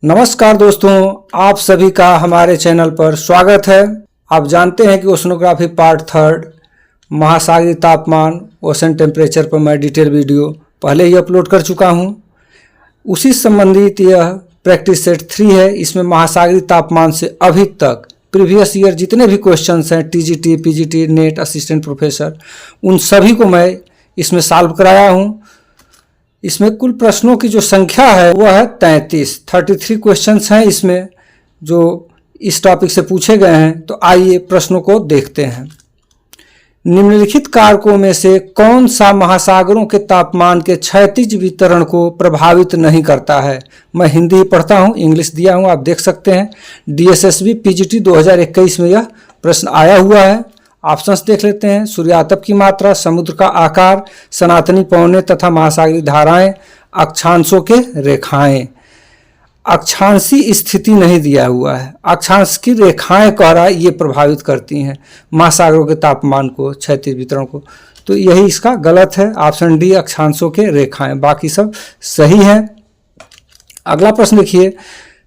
नमस्कार दोस्तों, आप सभी का हमारे चैनल पर स्वागत है। आप जानते हैं कि ओशनोग्राफी पार्ट 3 महासागरीय तापमान ओशन टेम्परेचर पर मैं डिटेल वीडियो पहले ही अपलोड कर चुका हूं। उसी संबंधित यह प्रैक्टिस सेट 3 है। इसमें महासागरीय तापमान से अभी तक प्रीवियस ईयर जितने भी क्वेश्चंस हैं TGT, PGT, net, assistant professor, उन सभी को मैं इसमें सॉल्व कराया हूं। इसमें कुल प्रश्नों की जो संख्या है वह है 33 क्वेश्चंस हैं इसमें जो इस टॉपिक से पूछे गए हैं। तो आइए प्रश्नों को देखते हैं। निम्नलिखित कारकों में से कौन सा महासागरों के तापमान के क्षैतिज वितरण को प्रभावित नहीं करता है। मैं हिंदी ही पढ़ता हूं, इंग्लिश दिया हूं, आप देख सकते हैं। डीएसएसबी पीजीटी 2021 में यह प्रश्न आया हुआ है। ऑप्शंस देख लेते हैं। सूर्यातप की मात्रा, समुद्र का आकार, सनातनी पवनें तथा महासागरीय धाराएं, अक्षांशों के रेखाएं। अक्षांशीय स्थिति नहीं दिया हुआ है, अक्षांश की रेखाएं कह रहा है, ये प्रभावित करती हैं महासागरों के तापमान को, क्षैतिज वितरण को। तो यही इसका गलत है, ऑप्शन डी अक्षांशों के रेखाएं, बाकी सब सही है। अगला प्रश्न देखिए,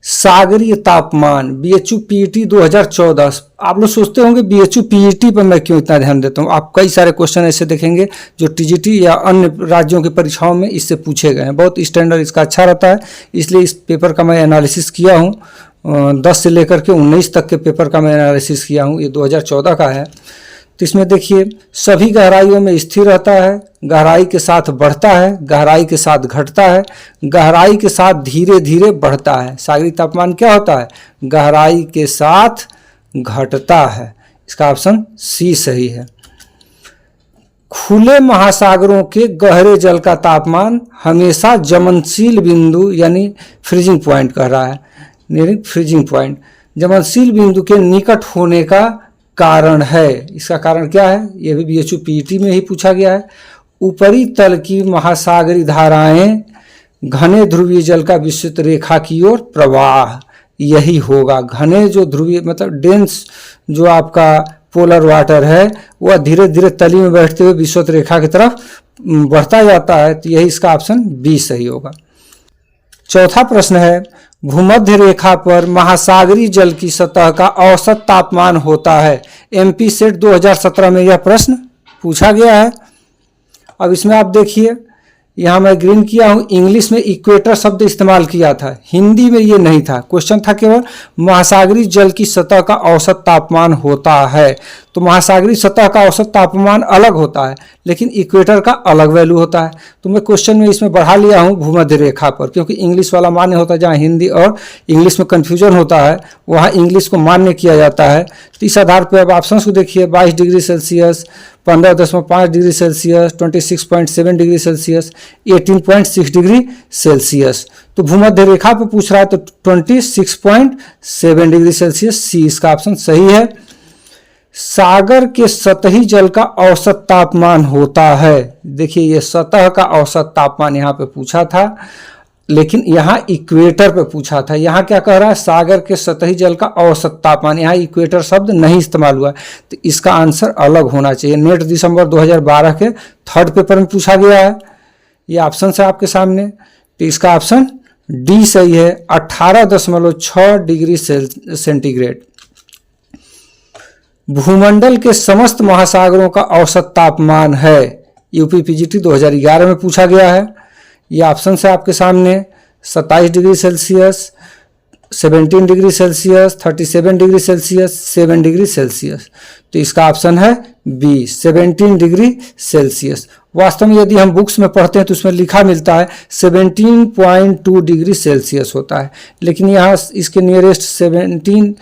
सागरीय तापमान बीएचयू पीईटी 2014। आप लोग सोचते होंगे बीएचयू पीईटी पर मैं क्यों इतना ध्यान देता हूँ। आप कई सारे क्वेश्चन ऐसे देखेंगे जो टीजीटी या अन्य राज्यों की परीक्षाओं में इससे पूछे गए हैं। बहुत स्टैंडर्ड इसका अच्छा रहता है, इसलिए इस पेपर का मैं एनालिसिस किया हूँ। 10 से लेकर के 19 तक के पेपर का मैं एनालिसिस किया हूँ। ये 2014 का है। तो इसमें देखिए, सभी गहराइयों में स्थिर रहता है, गहराई के साथ बढ़ता है, गहराई के साथ घटता है, गहराई के साथ धीरे धीरे बढ़ता है। सागरीय तापमान क्या होता है? गहराई के साथ घटता है। इसका ऑप्शन सी सही है। खुले महासागरों के गहरे जल का तापमान हमेशा जमनशील बिंदु यानी फ्रीजिंग पॉइंट कह रहा है, यानी फ्रीजिंग पॉइंट जमनशील बिंदु के निकट होने का कारण है। इसका कारण क्या है? यह भी बीएचयू पीईटी में ही पूछा गया है। ऊपरी तल की महासागरीय धाराएं घने ध्रुवीय जल का विस्तृत रेखा की ओर प्रवाह, यही होगा। घने जो ध्रुवीय मतलब डेंस जो आपका पोलर वाटर है वह धीरे धीरे तली में बैठते हुए विस्तृत रेखा की तरफ बढ़ता जाता है। तो यही इसका ऑप्शन बी सही होगा। चौथा प्रश्न है, भूमध्य रेखा पर महासागरीय जल की सतह का औसत तापमान होता है। एमपी सेट 2017 में यह प्रश्न पूछा गया है। अब इसमें आप देखिए, यहाँ मैं ग्रीन किया हूँ, इंग्लिश में इक्वेटर शब्द इस्तेमाल किया था, हिंदी में ये नहीं था। क्वेश्चन था केवल महासागरीय जल की सतह का औसत तापमान होता है। तो महासागरीय सतह का औसत तापमान अलग होता है, लेकिन इक्वेटर का अलग वैल्यू होता है। तो मैं क्वेश्चन में इसमें बढ़ा लिया हूँ भूमध्य रेखा पर, क्योंकि इंग्लिश वाला मान्य होता है। जहाँ हिंदी और इंग्लिश में कन्फ्यूजन होता है वहाँ इंग्लिश को मान्य किया जाता है। तो इस आधार पर अब ऑप्शन को देखिए, 22 degree Celsius, 15.5 degree Celsius, 26.7 degree Celsius, 18.6 degree Celsius. तो भूमध्य रेखा पर पूछ रहा है तो 26.7 डिग्री सेल्सियस, सी इसका ऑप्शन सही है। सागर के सतही जल का औसत तापमान होता है। देखिए, ये सतह का औसत तापमान यहाँ पे पूछा था, लेकिन यहाँ इक्वेटर पे पूछा था। यहाँ क्या कह रहा है? सागर के सतही जल का औसत तापमान। यहाँ इक्वेटर शब्द नहीं इस्तेमाल हुआ, तो इसका आंसर अलग होना चाहिए। नेट दिसंबर 2012 के 3rd पेपर में पूछा गया है। ये ऑप्शन है आपके सामने, तो इसका ऑप्शन डी सही है, 18.6 डिग्री सेंटीग्रेड। भूमंडल के समस्त महासागरों का औसत तापमान है। यूपी पीजीटी 2011 में पूछा गया है। ये ऑप्शन है आपके सामने, 27 degree Celsius, 17 degree Celsius, 37 degree Celsius, 7 degree Celsius. तो इसका ऑप्शन है बी, 17 डिग्री सेल्सियस। वास्तव में यदि हम बुक्स में पढ़ते हैं तो उसमें लिखा मिलता है 17.2 डिग्री सेल्सियस होता है, लेकिन यहाँ इसके नियरेस्ट 17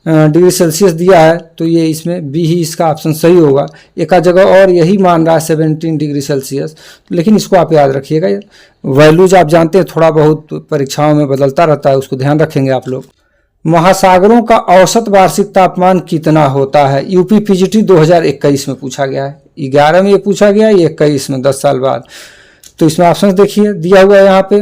डिग्री सेल्सियस दिया है, तो ये इसमें बी ही इसका ऑप्शन सही होगा। एक जगह और यही मान रहा है 17 डिग्री सेल्सियस, लेकिन इसको आप याद रखिएगा। वैल्यूज आप जानते हैं थोड़ा बहुत परीक्षाओं में बदलता रहता है, उसको ध्यान रखेंगे आप लोग। महासागरों का औसत वार्षिक तापमान कितना होता है? यूपी पीजीटी 2021 में पूछा गया है। 11 में ये पूछा गया है, 21 में 10 साल बाद। तो इसमें ऑप्शन देखिए दिया हुआ है यहाँ पे,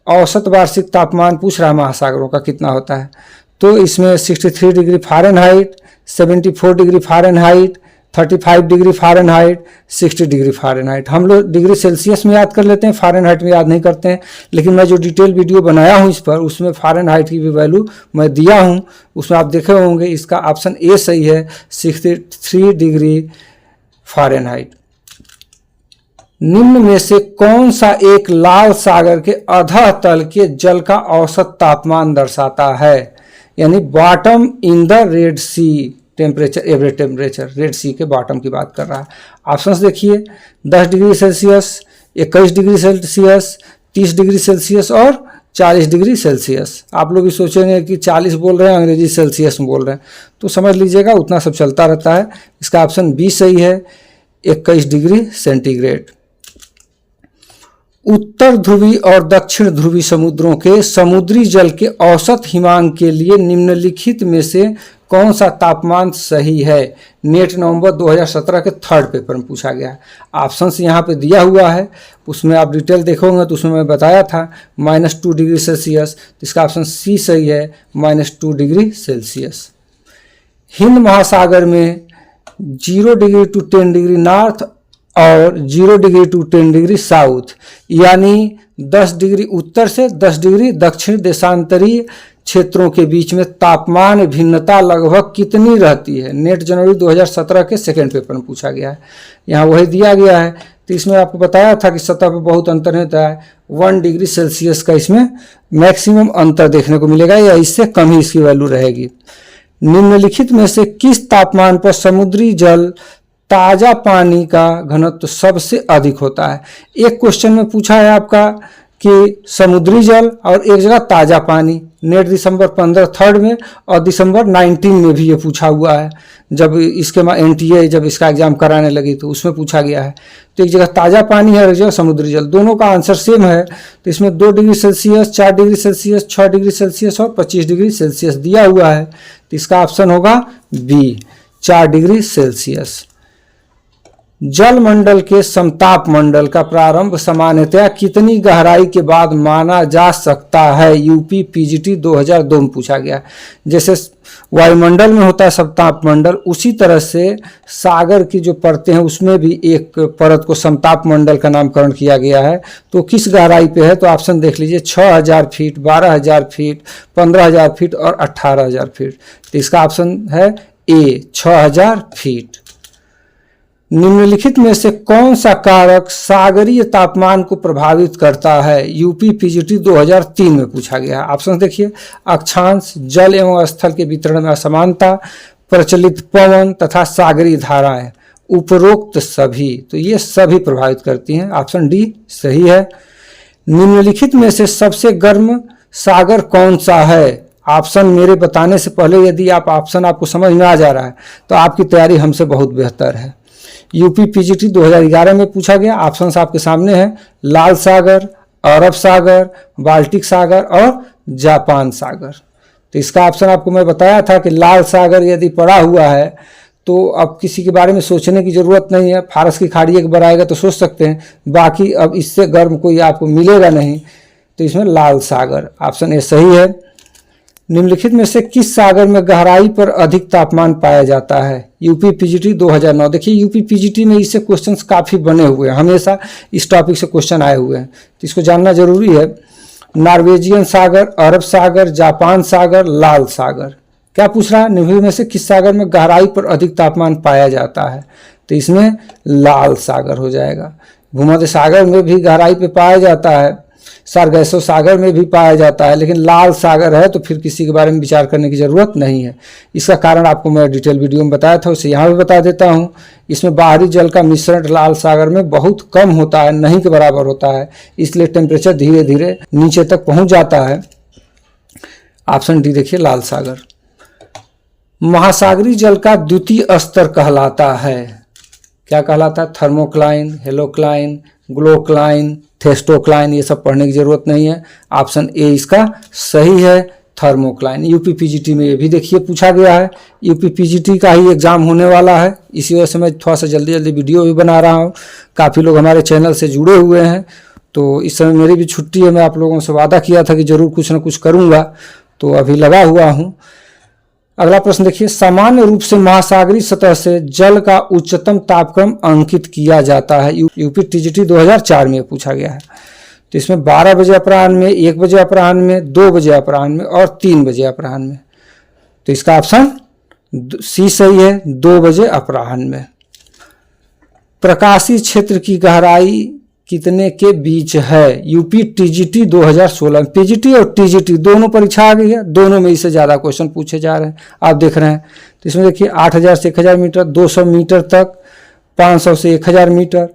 औसत वार्षिक तापमान पूछ रहा है महासागरों का कितना होता है। तो इसमें 63 degree Fahrenheit, 74 degree Fahrenheit, 35 degree Fahrenheit, 60 degree Fahrenheit. हम लोग डिग्री सेल्सियस में याद कर लेते हैं, फ़ारेनहाइट में याद नहीं करते हैं। लेकिन मैं जो डिटेल वीडियो बनाया हूँ इस पर, उसमें फ़ारेनहाइट की भी वैल्यू मैं दिया हूँ। उसमें आप देखे होंगे, इसका ऑप्शन ए सही है, 63 डिग्री फ़ारेनहाइट। निम्न में से कौन सा एक लाल सागर के अधः तल के जल का औसत तापमान दर्शाता है? यानी bottom in the red sea temperature, average temperature, red sea के बॉटम की बात कर रहा है। ऑप्शंस देखिए, 10 degree Celsius, 21 degree Celsius, 30 degree Celsius और 40 डिग्री सेल्सियस। आप लोग भी सोचेंगे कि 40 बोल रहे हैं, अंग्रेजी सेल्सियस में बोल रहे हैं, तो समझ लीजिएगा उतना सब चलता रहता है। इसका ऑप्शन बी सही है, 21 डिग्री सेंटीग्रेड। उत्तर ध्रुवी और दक्षिण ध्रुवी समुद्रों के समुद्री जल के औसत हिमांक के लिए निम्नलिखित में से कौन सा तापमान सही है? नेट नवंबर 2017 के थर्ड पेपर में पूछा गया है। ऑप्शंस यहाँ पे दिया हुआ है, उसमें आप डिटेल देखोगे तो उसमें मैं बताया था -2 डिग्री सेल्सियस, तो इसका ऑप्शन सी सही है, -2 डिग्री सेल्सियस। हिंद महासागर में 0 डिग्री टू 10 डिग्री नॉर्थ और 0 डिग्री टू 10 डिग्री साउथ, यानी 10 डिग्री उत्तर से 10 डिग्री दक्षिण देशांतरीय क्षेत्रों के बीच में तापमान भिन्नता लगभग कितनी रहती है? नेट जनवरी 2017 के सेकेंड पेपर में पूछा गया है। यहाँ वही दिया गया है, तो इसमें आपको बताया था कि सतह पर बहुत अंतर होता है। 1 डिग्री सेल्सियस का इसमें मैक्सिमम अंतर देखने को मिलेगा, या इससे कम ही इसकी वैल्यू रहेगी। निम्नलिखित में से किस तापमान पर समुद्री जल ताजा पानी का घनत्व सबसे अधिक होता है? एक क्वेश्चन में पूछा है आपका कि समुद्री जल और एक जगह ताजा पानी। नेट दिसंबर 15 थर्ड में और दिसंबर 19 में भी ये पूछा हुआ है। जब इसके NTA जब इसका एग्जाम कराने लगी तो उसमें पूछा गया है। तो एक जगह ताजा पानी है और एक जगह समुद्री जल, दोनों का आंसर सेम है। तो इसमें 2 degree Celsius, 4 degree Celsius, 6 degree Celsius और 25 डिग्री सेल्सियस दिया हुआ है। तो इसका ऑप्शन होगा बी, 4 डिग्री सेल्सियस। जल मंडल के समताप मंडल का प्रारंभ सामान्यतया कितनी गहराई के बाद माना जा सकता है? यूपी पीजीटी 2002 में पूछा गया। जैसे वायुमंडल में होता है समताप मंडल, उसी तरह से सागर की जो परतें हैं उसमें भी एक परत को समताप मंडल का नामकरण किया गया है। तो किस गहराई पे है? तो ऑप्शन देख लीजिए, 6000 फीट, 12000 फीट, 15000 फीट और 18000 फीट। तो इसका ऑप्शन है ए, 6000 फीट। निम्नलिखित में से कौन सा कारक सागरीय तापमान को प्रभावित करता है? यूपी पीजीटी 2003 में पूछा गया। ऑप्शन देखिए, अक्षांश, जल एवं स्थल के वितरण में असमानता, प्रचलित पवन तथा सागरीय धाराएं, उपरोक्त सभी। तो ये सभी प्रभावित करती हैं। ऑप्शन डी सही है। निम्नलिखित में से सबसे गर्म सागर कौन सा है? ऑप्शन मेरे बताने से पहले यदि आप ऑप्शन आपको समझ में आ जा रहा है तो आपकी तैयारी हमसे बहुत बेहतर है। यूपी पीजीटी 2011 में पूछा गया। ऑप्शंस आपके सामने हैं, लाल सागर, अरब सागर, बाल्टिक सागर और जापान सागर। तो इसका ऑप्शन आपको मैं बताया था कि लाल सागर यदि पड़ा हुआ है तो अब किसी के बारे में सोचने की ज़रूरत नहीं है। फारस की खाड़ी एक बार आएगा तो सोच सकते हैं, बाकी अब इससे गर्म कोई आपको मिलेगा नहीं। तो इसमें लाल सागर ऑप्शन ए सही है। निम्नलिखित में से किस सागर में गहराई पर अधिक तापमान पाया जाता है? UP PGT 2009। देखिए यूपी पीजीटी में इससे क्वेश्चंस काफ़ी बने हुए हैं, हमेशा इस टॉपिक से क्वेश्चन आए हुए हैं, तो इसको जानना जरूरी है। नॉर्वेजियन सागर, अरब सागर, जापान सागर, लाल सागर। क्या पूछ रहा है? निम्नलिखित में से किस सागर में गहराई पर अधिक तापमान पाया जाता है? तो इसमें लाल सागर हो जाएगा। भूमध्य सागर में भी गहराई पे पाया जाता है, सारगैसो सागर में भी पाया जाता है, लेकिन लाल सागर है तो फिर किसी के बारे में विचार करने की ज़रूरत नहीं है। इसका कारण आपको मैं डिटेल वीडियो में बताया था, उसे यहाँ भी बता देता हूँ। इसमें बाहरी जल का मिश्रण लाल सागर में बहुत कम होता है, नहीं के बराबर होता है, इसलिए टेम्परेचर धीरे धीरे नीचे तक पहुँच जाता है। ऑप्शन डी देखिए, लाल सागर। महासागरीय जल का द्वितीय स्तर कहलाता है, क्या कहलाता है? थर्मोक्लाइन, हेलोक्लाइन, ग्लोक्लाइन, थेस्टोक्लाइन, ये सब पढ़ने की जरूरत नहीं है। ऑप्शन ए इसका सही है, थर्मोक्लाइन। यूपी पीजीटी में ये भी देखिए पूछा गया है। यूपी पीजीटी का ही एग्जाम होने वाला है, इसी वजह से मैं थोड़ा सा जल्दी जल्दी वीडियो भी बना रहा हूँ। काफ़ी लोग हमारे चैनल से जुड़े हुए हैं, तो इस समय मेरी भी छुट्टी है। मैं आप लोगों से वादा किया था कि ज़रूर कुछ ना कुछ करूँगा, तो अभी लगा हुआ हूँ। अगला प्रश्न देखिए, सामान्य रूप से महासागरीय सतह से जल का उच्चतम तापक्रम अंकित किया जाता है। यूपी टीजीटी 2004 में पूछा गया है। तो इसमें 12 बजे अपराह्न में, 1 बजे अपराह्न में, 2 बजे अपराह्न में और 3 बजे अपराह्न में। तो इसका ऑप्शन सी सही है, 2 बजे अपराह्न में। प्रकाशीय क्षेत्र की गहराई कितने के बीच है? UP TGT 2016। पीजीटी और टीजीटी दोनों परीक्षा आ गई है, दोनों में इससे ज़्यादा क्वेश्चन पूछे जा रहे हैं, आप देख रहे हैं। तो इसमें देखिए 8000 से 1000 मीटर, 200 मीटर तक, 500 से 1000 मीटर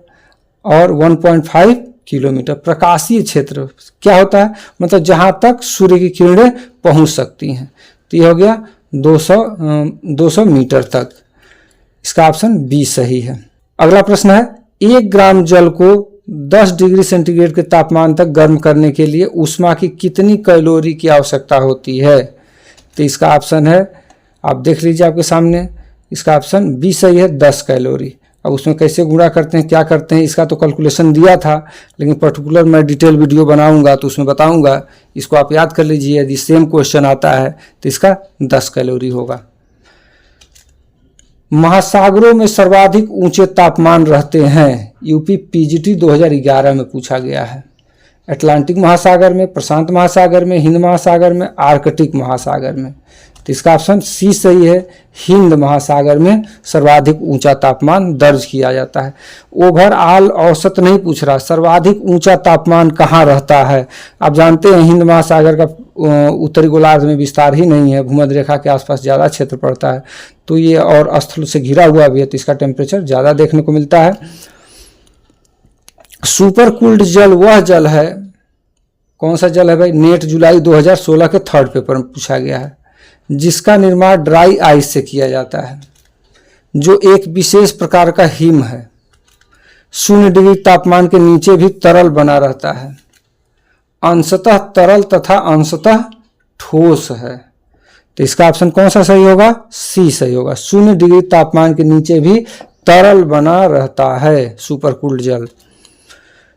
और 1.5 किलोमीटर। प्रकाशीय क्षेत्र क्या होता है? मतलब जहाँ तक सूर्य की किरणें पहुँच सकती हैं। तो ये हो गया 200 मीटर तक। इसका ऑप्शन बी सही है। अगला प्रश्न है, 1 ग्राम जल को 10 डिग्री सेंटीग्रेड के तापमान तक गर्म करने के लिए ऊष्मा की कितनी कैलोरी की आवश्यकता होती है? तो इसका ऑप्शन है, आप देख लीजिए आपके सामने, इसका ऑप्शन बी सही है, 10 कैलोरी। अब उसमें कैसे गुणा करते हैं, क्या करते हैं, इसका तो कैलकुलेशन दिया था, लेकिन पर्टिकुलर मैं डिटेल वीडियो बनाऊंगा तो उसमें बताऊंगा। इसको आप याद कर लीजिए, यदि सेम क्वेश्चन आता है तो इसका 10 कैलोरी होगा। महासागरों में सर्वाधिक ऊंचे तापमान रहते हैं। यूपी पीजीटी 2011 में पूछा गया है। अटलांटिक महासागर में, प्रशांत महासागर में, हिंद महासागर में, आर्कटिक महासागर में। तो इसका ऑप्शन सी सही है, हिंद महासागर में सर्वाधिक ऊंचा तापमान दर्ज किया जाता है। ओवरऑल औसत नहीं पूछ रहा, सर्वाधिक ऊंचा तापमान कहाँ रहता है। आप जानते हैं हिंद महासागर का उत्तरी गोलार्ध में विस्तार ही नहीं है, भूमध्य रेखा के आसपास ज़्यादा क्षेत्र पड़ता है, तो ये और स्थल से घिरा हुआ भी है, तो इसका टेम्परेचर ज़्यादा देखने को मिलता है। सुपर कूल्ड जल वह जल है, कौन सा जल है भाई? नेट जुलाई 2016 के 3rd पेपर में पूछा गया है। जिसका निर्माण ड्राई आइस से किया जाता है, जो एक विशेष प्रकार का हिम है, 0 डिग्री तापमान के नीचे भी तरल बना रहता है, अंशतः तरल तथा अंशतः ठोस है। तो इसका ऑप्शन कौन सा सही होगा? सी सही होगा, 0 डिग्री तापमान के नीचे भी तरल बना रहता है सुपर कूल्ड जल।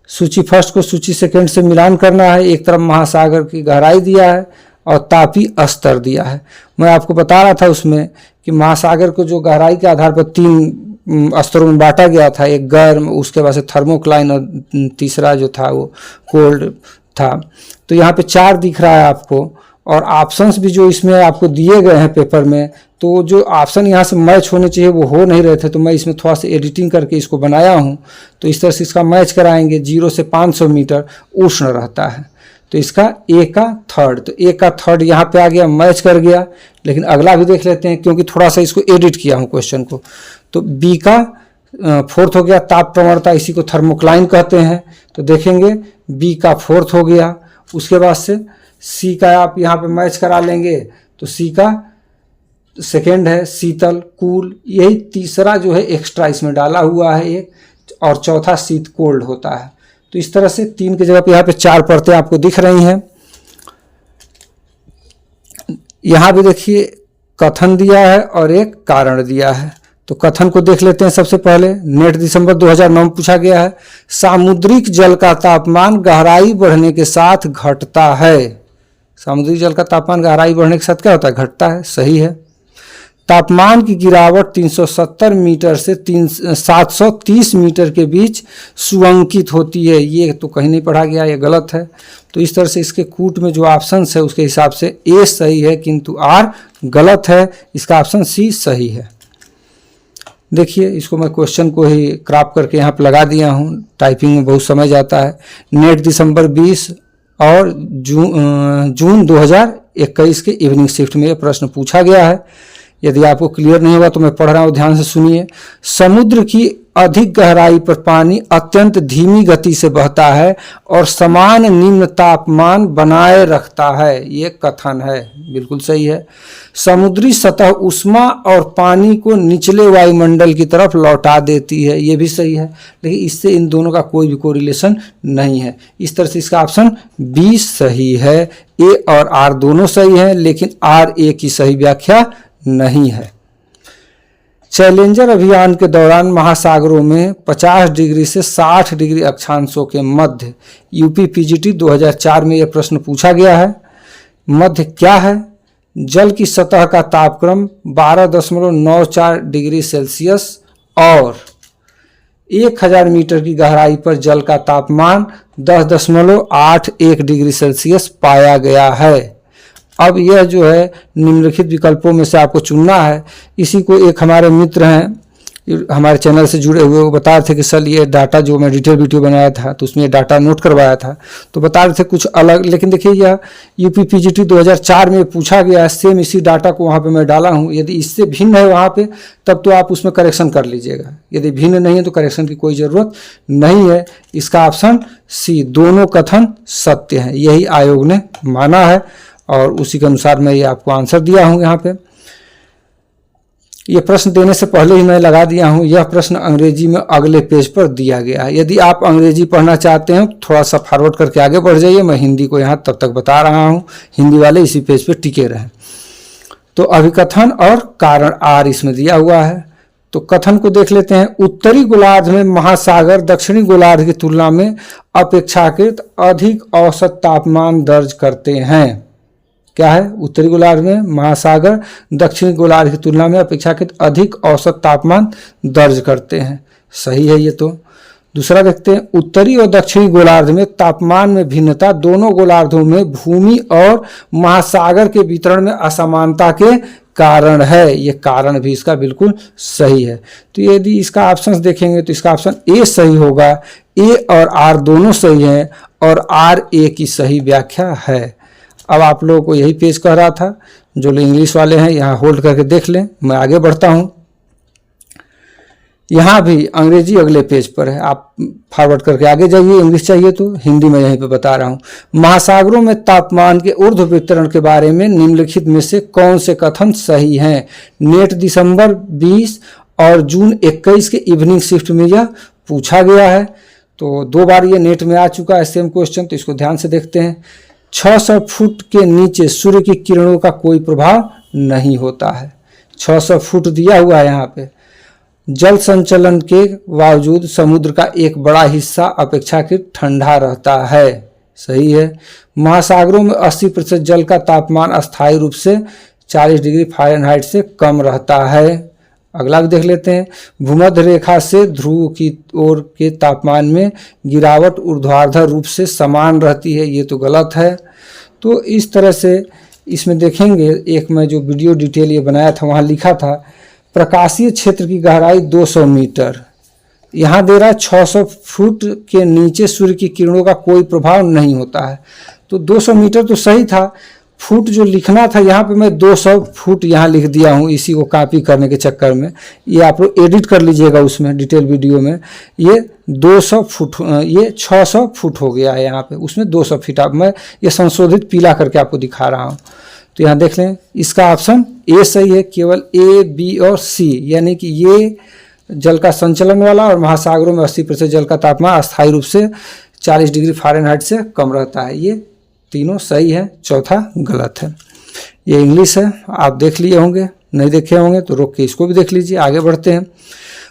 सूची फर्स्ट को सूची सेकंड से मिलान करना है। एक तरफ महासागर की गहराई दिया है और तापीय स्तर दिया है। मैं आपको बता रहा था उसमें कि महासागर को जो गहराई के आधार पर 3 स्तरों में बांटा गया था, एक गर्म, उसके बाद से थर्मोक्लाइन और तीसरा जो था वो कोल्ड था। तो यहाँ पे 4 दिख रहा है आपको, और ऑप्शंस भी जो इसमें आपको दिए गए हैं पेपर में, तो जो ऑप्शन यहाँ से मैच होने चाहिए वो हो नहीं रहे थे, तो मैं इसमें थोड़ा सा एडिटिंग करके इसको बनाया हूँ। तो इस तरह से इसका मैच कराएंगे। 0 से 500 मीटर उष्ण रहता है, तो इसका ए का 3rd, तो ए का 3rd यहाँ पे आ गया, मैच कर गया। लेकिन अगला भी देख लेते हैं, क्योंकि थोड़ा सा इसको एडिट किया हूँ क्वेश्चन को। तो बी का 4th हो गया, ताप प्रवणता, इसी को थर्मोक्लाइन कहते हैं। तो देखेंगे बी का 4th हो गया। उसके बाद से सी का आप यहाँ पे मैच करा लेंगे, तो सी का 2nd है, शीतल, कूल। यही तीसरा जो है एक्स्ट्रा इसमें डाला हुआ है एक, और चौथा शीत, कोल्ड होता है। तो इस तरह से 3 की जगह पे यहाँ पे 4 परतें आपको दिख रही हैं। यहाँ भी देखिए कथन दिया है और एक कारण दिया है। तो कथन को देख लेते हैं सबसे पहले। नेट दिसंबर 2009 में पूछा गया है, सामुद्रिक जल का तापमान गहराई बढ़ने के साथ घटता है। सामुद्रिक जल का तापमान गहराई बढ़ने के साथ क्या होता है? घटता है, सही है। तापमान की गिरावट 370 मीटर से 730 मीटर के बीच सुअंकित होती है। ये तो कहीं नहीं पढ़ा गया, ये गलत है। तो इस तरह से इसके कूट में जो ऑप्शंस है उसके हिसाब से ए सही है, किंतु आर गलत है। इसका ऑप्शन सी सही है। देखिए इसको मैं क्वेश्चन को ही क्रॉप करके यहाँ पर लगा दिया हूँ, टाइपिंग में बहुत समय जाता है। नेट दिसंबर 20 और जून 2021 के इवनिंग शिफ्ट में ये प्रश्न पूछा गया है। यदि आपको क्लियर नहीं होगा तो मैं पढ़ रहा हूँ, ध्यान से सुनिए। समुद्र की अधिक गहराई पर पानी अत्यंत धीमी गति से बहता है और समान निम्न तापमान बनाए रखता है। ये कथन है, बिल्कुल सही है। समुद्री सतह उष्मा और पानी को निचले वायुमंडल की तरफ लौटा देती है। ये भी सही है, लेकिन इससे इन दोनों का कोई भी कोरिलेशन नहीं है। इस तरह से इसका ऑप्शन बी सही है। ए और आर दोनों सही है, लेकिन आर ए की सही व्याख्या नहीं है। चैलेंजर अभियान के दौरान महासागरों में 50 डिग्री से 60 डिग्री अक्षांशों के मध्य, यूपी पीजीटी 2004 में यह प्रश्न पूछा गया है। मध्य क्या है? जल की सतह का तापक्रम 12.94 डिग्री सेल्सियस और 1000 मीटर की गहराई पर जल का तापमान 10.81 डिग्री सेल्सियस पाया गया है। अब यह जो है निम्नलिखित विकल्पों में से आपको चुनना है। इसी को एक हमारे मित्र हैं हमारे चैनल से जुड़े हुए, वो बता रहे थे कि सर ये डाटा जो मैं डिटेल वीडियो बनाया था तो उसमें डाटा नोट करवाया था, तो बता रहे थे कुछ अलग, लेकिन देखिए यह यूपी पीजीटी 2004 में पूछा गया है, सेम इसी डाटा को वहाँ पे मैं डाला हूँ। यदि इससे भिन्न है वहाँ पे तब तो आप उसमें करेक्शन कर लीजिएगा, यदि भिन्न नहीं है तो करेक्शन की कोई ज़रूरत नहीं है। इसका ऑप्शन सी, दोनों कथन सत्य हैं, यही आयोग ने माना है और उसी के अनुसार मैं ये आपको आंसर दिया हूँ। यहाँ पे यह प्रश्न देने से पहले ही मैं लगा दिया हूं, यह प्रश्न अंग्रेजी में अगले पेज पर दिया गया है। यदि आप अंग्रेजी पढ़ना चाहते हैं थोड़ा सा फॉरवर्ड करके आगे बढ़ जाइए, मैं हिंदी को यहाँ तब तक बता रहा हूं, हिंदी वाले इसी पेज पर टिके रहें। तो अभिकथन और कारण आर इसमें दिया हुआ है। तो कथन को देख लेते हैं। उत्तरी गोलार्ध में महासागर दक्षिणी गोलार्ध की तुलना में अपेक्षाकृत अधिक औसत तापमान दर्ज करते हैं। क्या है? उत्तरी गोलार्ध में महासागर दक्षिणी गोलार्ध की तुलना में अपेक्षाकृत अधिक औसत तापमान दर्ज करते हैं। सही है ये तो। दूसरा देखते हैं, उत्तरी और दक्षिणी गोलार्ध में तापमान में भिन्नता दोनों गोलार्धों में भूमि और महासागर के वितरण में असमानता के कारण है। ये कारण भी इसका बिल्कुल सही है। तो यदि इसका ऑप्शन देखेंगे तो इसका ऑप्शन ए सही होगा। ए और आर दोनों सही हैं और आर ए की सही व्याख्या है। अब आप लोगों को यही पेज कह रहा था, जो लोग इंग्लिश वाले हैं यहाँ होल्ड करके देख लें, मैं आगे बढ़ता हूँ। यहाँ भी अंग्रेजी अगले पेज पर है, आप फॉरवर्ड करके आगे जाइए। इंग्लिश चाहिए तो हिंदी में यहीं पे बता रहा हूँ। महासागरों में तापमान के ऊर्ध्व वितरण के बारे में निम्नलिखित में से कौन से कथन सही हैं? नेट दिसंबर 20 और जून 21 के इवनिंग शिफ्ट में यह पूछा गया है। तो 2 बार ये नेट में आ चुका है सेम क्वेश्चन, तो इसको ध्यान से देखते हैं। 600 फुट के नीचे सूर्य की किरणों का कोई प्रभाव नहीं होता है। 600 फुट दिया हुआ है यहाँ पे। जल संचलन के बावजूद समुद्र का एक बड़ा हिस्सा अपेक्षाकृत ठंडा रहता है। सही है। महासागरों में 80% जल का तापमान अस्थायी रूप से 40 डिग्री फ़ारेनहाइट से कम रहता है। अगला भी देख लेते हैं। भूमध्य रेखा से ध्रुव की ओर के तापमान में गिरावट ऊर्ध्वाधर रूप से समान रहती है। ये तो गलत है। तो इस तरह से इसमें देखेंगे, एक मैं जो वीडियो डिटेल ये बनाया था वहाँ लिखा था प्रकाशीय क्षेत्र की गहराई 200 मीटर, यहाँ दे रहा है 600 फुट के नीचे सूर्य की किरणों का कोई प्रभाव नहीं होता है। तो 200 मीटर तो सही था, फुट जो लिखना था यहाँ पे मैं 200 फुट यहाँ लिख दिया हूँ इसी को कॉपी करने के चक्कर में। ये आप लोग एडिट कर लीजिएगा उसमें डिटेल वीडियो में। ये 200 फुट, ये 600 फुट हो गया है यहाँ पे, उसमें 200 फीट। अब मैं ये संशोधित पीला करके आपको दिखा रहा हूँ। तो यहाँ देख लें, इसका ऑप्शन ए सही है। केवल ए, बी और सी, यानी कि ये जल का संचलन वाला और महासागरों में 80% जल का तापमान अस्थायी रूप से 40 डिग्री फ़ारेनहाइट से कम रहता है। ये तीनों सही है, चौथा गलत है। ये इंग्लिश है, आप देख लिए होंगे, नहीं देखे होंगे तो रोक के इसको भी देख लीजिए। आगे बढ़ते हैं।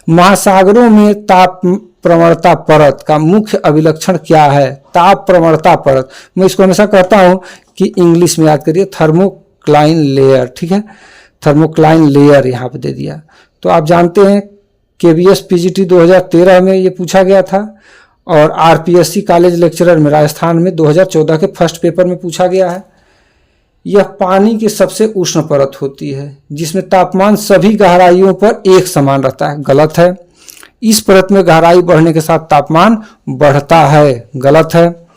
महासागरों में ताप प्रवणता परत का मुख्य अभिलक्षण क्या है? ताप प्रवणता परत, मैं इसको हमेशा कहता हूँ कि इंग्लिश में याद करिए, थर्मोक्लाइन लेयर। ठीक है, थर्मोक्लाइन लेयर यहाँ पे दे दिया। तो आप जानते हैं KVS PGT 2013 में ये पूछा गया था और RPSC कॉलेज लेक्चरर में राजस्थान में 2014 के फर्स्ट पेपर में पूछा गया है। यह पानी की सबसे उष्ण परत होती है जिसमें तापमान सभी गहराइयों पर एक समान रहता है। गलत है। इस परत में गहराई बढ़ने के साथ तापमान बढ़ता है। गलत है।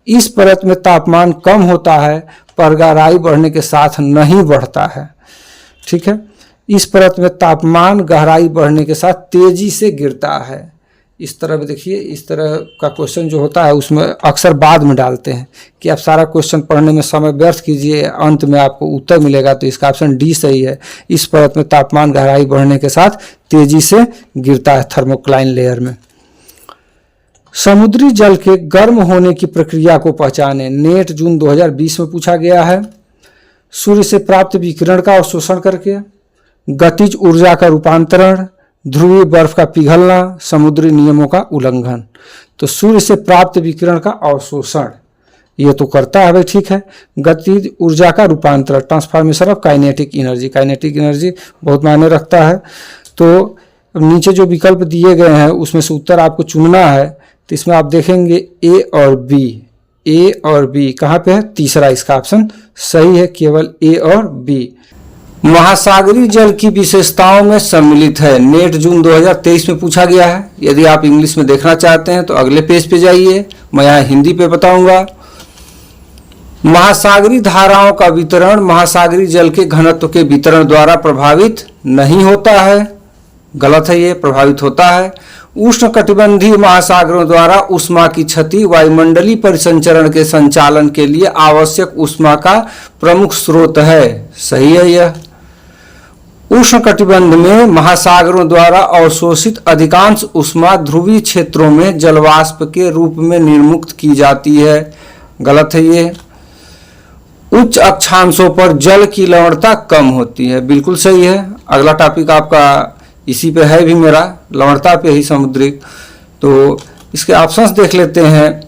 इस परत में तापमान कम होता है पर गहराई बढ़ने के साथ नहीं बढ़ता है। ठीक है। इस परत में तापमान गहराई बढ़ने के साथ तेजी से गिरता है। इस तरह भी देखिए, इस तरह का क्वेश्चन जो होता है उसमें अक्सर बाद में डालते हैं कि आप सारा क्वेश्चन पढ़ने में समय व्यर्थ कीजिए, अंत में आपको उत्तर मिलेगा। तो इसका ऑप्शन डी सही है। इस परत में तापमान गहराई बढ़ने के साथ तेजी से गिरता है थर्मोक्लाइन लेयर में। समुद्री जल के गर्म होने की प्रक्रिया को पहचाने। नेट जून 2020 में पूछा गया है। सूर्य से प्राप्त विकिरण का अवशोषण करके, गतिज ऊर्जा का रूपांतरण, ध्रुवीय बर्फ का पिघलना, समुद्री नियमों का उल्लंघन। तो सूर्य से प्राप्त विकिरण का अवशोषण, ये तो करता है भाई, ठीक है। गतिज ऊर्जा का रूपांतरण, transformation of kinetic energy, kinetic energy बहुत मायने रखता है। तो नीचे जो विकल्प दिए गए हैं उसमें से उत्तर आपको चुनना है। तो इसमें आप देखेंगे ए और बी, ए और बी कहाँ पे है, तीसरा इसका ऑप्शन सही है, केवल ए और बी। महासागरीय जल की विशेषताओं में सम्मिलित है, नेट जून 2023 में पूछा गया है। यदि आप इंग्लिश में देखना चाहते हैं तो अगले पेज पे जाइए, मैं यहाँ हिंदी पे बताऊंगा। महासागरीय धाराओं का वितरण महासागरीय जल के घनत्व के वितरण द्वारा प्रभावित नहीं होता है, गलत है, ये प्रभावित होता है। उष्णकटिबंधीय महासागरों द्वारा ऊष्मा की क्षति वायुमंडलीय परिसंचरण के संचालन के लिए आवश्यक ऊष्मा का प्रमुख स्रोत है, सही है यह। उष्णकटिबंध में महासागरों द्वारा अवशोषित अधिकांश ऊष्मा ध्रुवीय क्षेत्रों में जलवाष्प के रूप में निर्मुक्त की जाती है, गलत है ये। उच्च अक्षांशों पर जल की लवणता कम होती है, बिल्कुल सही है। अगला टॉपिक आपका इसी पे है भी मेरा, लवणता पे ही समुद्रिक। तो इसके ऑप्शंस देख लेते हैं।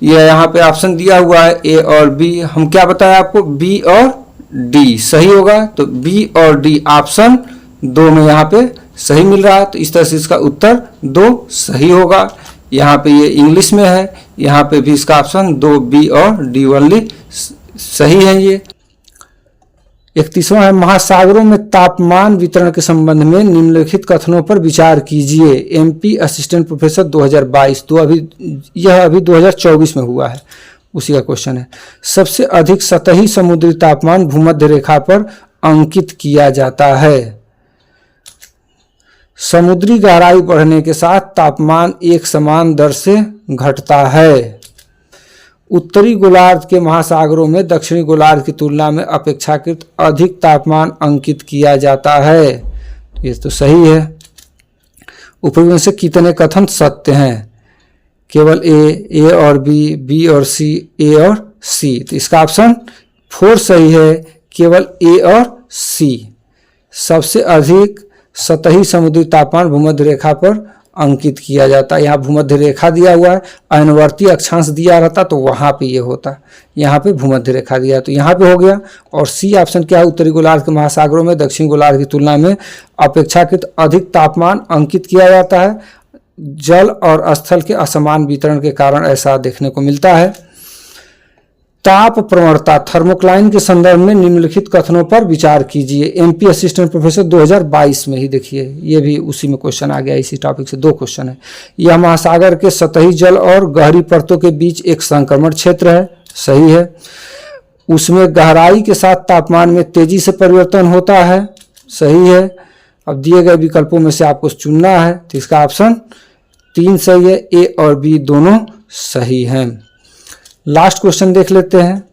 यह यहाँ पे ऑप्शन दिया हुआ है ए और बी, हम क्या बताया आपको, बी और डी सही होगा। तो बी और डी ऑप्शन 2 में यहाँ पे सही मिल रहा है। तो इस तरह से इसका उत्तर 2 सही होगा। यहाँ पे ये इंग्लिश में है, यहाँ पे भी इसका ऑप्शन 2 बी और डी ओनली सही है। ये 31वां है, महासागरों में तापमान वितरण के संबंध में निम्नलिखित कथनों पर विचार कीजिए। एमपी असिस्टेंट प्रोफेसर 2022, तो यह अभी 2024 में हुआ है, उसी का क्वेश्चन है। सबसे अधिक सतही समुद्री तापमान भूमध्य रेखा पर अंकित किया जाता है। समुद्री गहराई बढ़ने के साथ तापमान एक समान दर से घटता है। उत्तरी गोलार्ध के महासागरों में दक्षिणी गोलार्ध की तुलना में अपेक्षाकृत अधिक तापमान अंकित किया जाता है, ये तो सही है। ऊपर में से कितने कथन सत्य हैं, केवल ए और बी, बी और सी, ए और सी। तो इसका ऑप्शन 4 सही है, केवल ए और सी। सबसे अधिक सतही समुद्री तापमान भूमध्य रेखा पर अंकित किया जाता है। यहाँ भूमध्य रेखा दिया हुआ है, अयनवर्ती अक्षांश दिया रहता तो वहाँ पे ये होता, यहाँ पे भूमध्य रेखा दिया तो यहाँ पे हो गया। और सी ऑप्शन क्या है, उत्तरी गोलार्ध के महासागरों में दक्षिणी गोलार्ध की तुलना में अपेक्षाकृत अधिक तापमान अंकित किया जाता है। जल और स्थल के असमान वितरण के कारण ऐसा देखने को मिलता है। ताप प्रवणता थर्मोक्लाइन के संदर्भ में निम्नलिखित कथनों पर विचार कीजिए। एमपी असिस्टेंट प्रोफेसर 2022 में ही देखिए, ये भी उसी में क्वेश्चन आ गया, इसी टॉपिक से 2 क्वेश्चन है। यह महासागर के सतही जल और गहरी परतों के बीच एक संक्रमण क्षेत्र है, सही है। उसमें गहराई के साथ तापमान में तेजी से परिवर्तन होता है, सही है। अब दिए गए विकल्पों में से आपको चुनना है, तो इसका ऑप्शन 3 सही है, ए और बी दोनों सही हैं। लास्ट क्वेश्चन देख लेते हैं,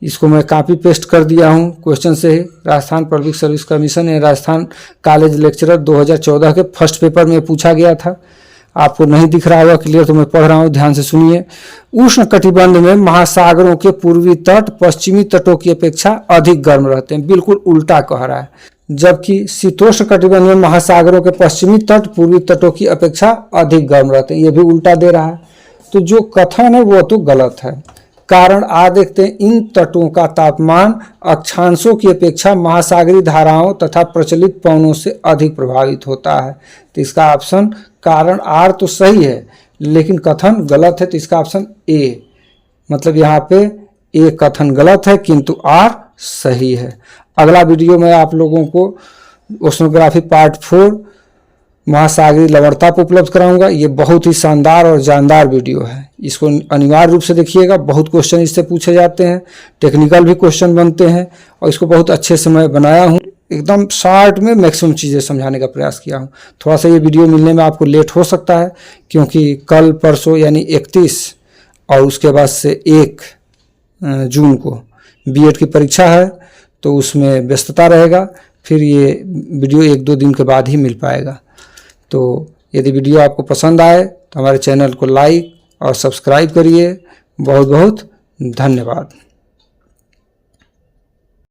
इसको मैं कॉपी पेस्ट कर दिया हूँ क्वेश्चन से ही। राजस्थान पब्लिक सर्विस कमीशन या राजस्थान कॉलेज लेक्चरर 2014 के फर्स्ट पेपर में पूछा गया था। आपको नहीं दिख रहा होगा क्लियर, तो मैं पढ़ रहा हूँ, ध्यान से सुनिए। उष्ण कटिबंध में महासागरों के पूर्वी तट पश्चिमी तटों की अपेक्षा अधिक गर्म रहते हैं, बिल्कुल उल्टा कह रहा है। जबकि शीतोष्ण कटिबंध में महासागरों के पश्चिमी तट पूर्वी तटों की अपेक्षा अधिक गर्म रहते हैं, ये भी उल्टा दे रहा है। तो जो कथन है वो तो गलत है। कारण आ देखते हैं, इन तटों का तापमान अक्षांशों की अपेक्षा महासागरीय धाराओं तथा प्रचलित पवनों से अधिक प्रभावित होता है। तो इसका ऑप्शन कारण आर तो सही है, लेकिन कथन गलत है। तो इसका ऑप्शन ए, मतलब यहाँ पे ए कथन गलत है किंतु आर सही है। अगला वीडियो में आप लोगों को ओशनोग्राफी पार्ट 4 महासागरीय लवणता पर उपलब्ध कराऊंगा। ये बहुत ही शानदार और जानदार वीडियो है, इसको अनिवार्य रूप से देखिएगा। बहुत क्वेश्चन इससे पूछे जाते हैं, टेक्निकल भी क्वेश्चन बनते हैं, और इसको बहुत अच्छे से मैं बनाया हूँ। एकदम शॉर्ट में मैक्सिमम चीज़ें समझाने का प्रयास किया हूँ। थोड़ा सा ये वीडियो मिलने में आपको लेट हो सकता है, क्योंकि कल परसों यानी 31 और उसके बाद से 1 जून को बीएड की परीक्षा है, तो उसमें व्यस्तता रहेगा। फिर ये वीडियो 1-2 दिन के बाद ही मिल पाएगा। तो यदि वीडियो आपको पसंद आए तो हमारे चैनल को लाइक और सब्सक्राइब करिए। बहुत बहुत धन्यवाद।